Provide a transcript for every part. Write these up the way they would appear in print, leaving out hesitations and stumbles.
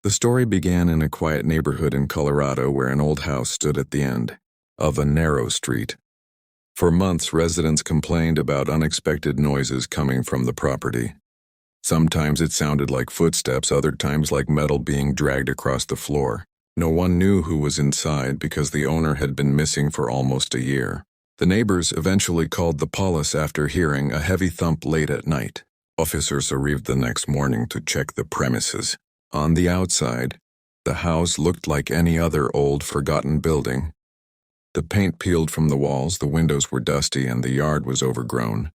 The story began in a quiet neighborhood in Colorado where an old house stood at the end of a narrow street. For months, residents complained about unexpected noises coming from the property. Sometimes it sounded like footsteps, other times like metal being dragged across the floor. No one knew who was inside because the owner had been missing for almost a year. The neighbors eventually called the police after hearing a heavy thump late at night. Officers arrived the next morning to check the premises. On the outside, the house looked like any other old, forgotten building. The paint peeled from the walls, the windows were dusty, and the yard was overgrown.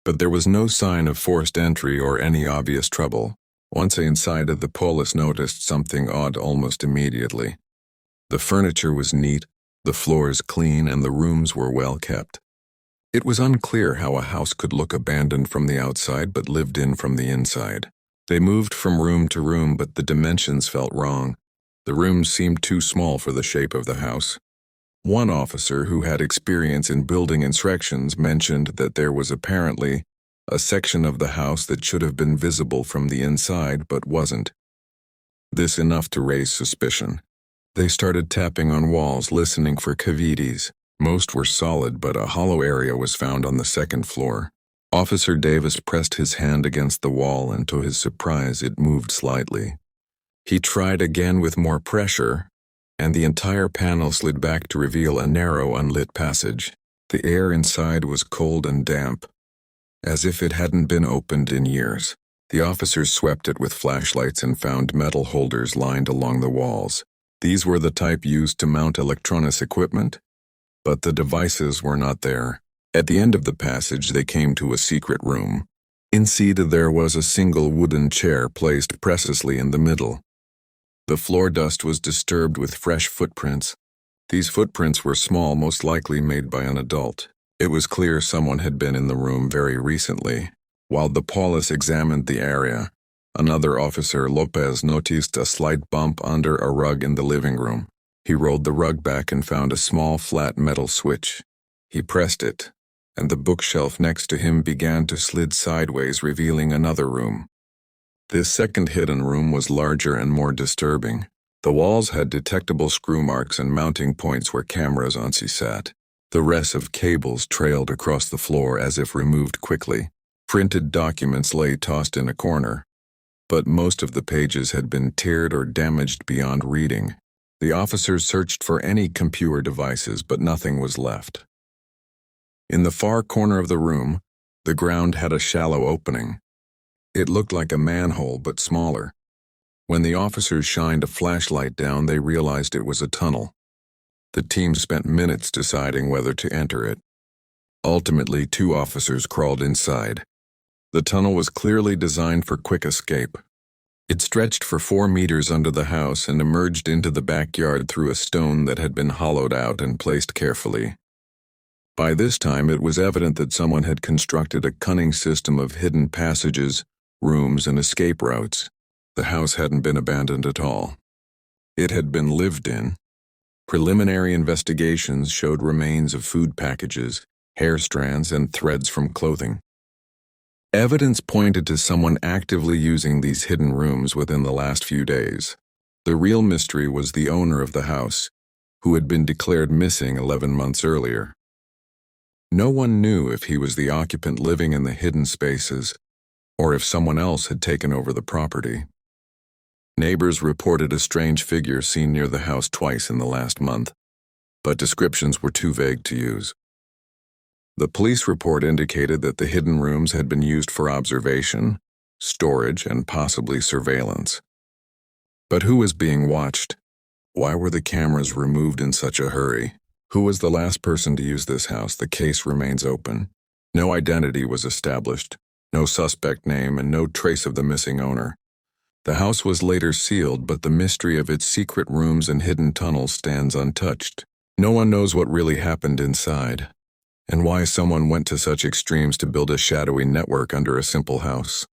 But there was no sign of forced entry or any obvious trouble. Once inside, the police noticed something odd almost immediately. The furniture was neat, the floors clean, and the rooms were well kept. It was unclear how a house could look abandoned from the outside but lived in from the inside. They moved from room to room, but the dimensions felt wrong. The rooms seemed too small for the shape of the house. One officer who had experience in building inspections mentioned that there was apparently a section of the house that should have been visible from the inside but wasn't. This enough to raise suspicion. They started tapping on walls, listening for cavities. Most were solid, but a hollow area was found on the second floor. Officer Davis pressed his hand against the wall, and to his surprise, it moved slightly. He tried again with more pressure, and the entire panel slid back to reveal a narrow, unlit passage. The air inside was cold and damp, as if it hadn't been opened in years. The officers swept it with flashlights and found metal holders lined along the walls. These were the type used to mount electronics equipment, but the devices were not there. At the end of the passage, they came to a secret room. Inside there was a single wooden chair placed precisely in the middle. The floor dust was disturbed with fresh footprints. These footprints were small, most likely made by an adult. It was clear someone had been in the room very recently. While the police examined the area, another officer, Lopez, noticed a slight bump under a rug in the living room. He rolled the rug back and found a small flat metal switch. He pressed it, and the bookshelf next to him began to slide sideways, revealing another room. This second hidden room was larger and more disturbing. The walls had detectable screw marks and mounting points where cameras once sat. The rest of cables trailed across the floor as if removed quickly. Printed documents lay tossed in a corner, but most of the pages had been teared or damaged beyond reading. The officers searched for any computer devices, but nothing was left. In the far corner of the room, the ground had a shallow opening. It looked like a manhole, but smaller. When the officers shined a flashlight down, they realized it was a tunnel. The team spent minutes deciding whether to enter it. Ultimately, 2 officers crawled inside. The tunnel was clearly designed for quick escape. It stretched for 4 meters under the house and emerged into the backyard through a stone that had been hollowed out and placed carefully. By this time, it was evident that someone had constructed a cunning system of hidden passages, rooms, and escape routes. The house hadn't been abandoned at all. It had been lived in. Preliminary investigations showed remains of food packages, hair strands, and threads from clothing. Evidence pointed to someone actively using these hidden rooms within the last few days. The real mystery was the owner of the house, who had been declared missing 11 months earlier. No one knew if he was the occupant living in the hidden spaces, or if someone else had taken over the property. Neighbors reported a strange figure seen near the house twice in the last month, but descriptions were too vague to use. The police report indicated that the hidden rooms had been used for observation, storage, and possibly surveillance. But who was being watched? Why were the cameras removed in such a hurry? Who was the last person to use this house? The case remains open. No identity was established, no suspect name, and no trace of the missing owner. The house was later sealed, but the mystery of its secret rooms and hidden tunnels stands untouched. No one knows what really happened inside, and why someone went to such extremes to build a shadowy network under a simple house.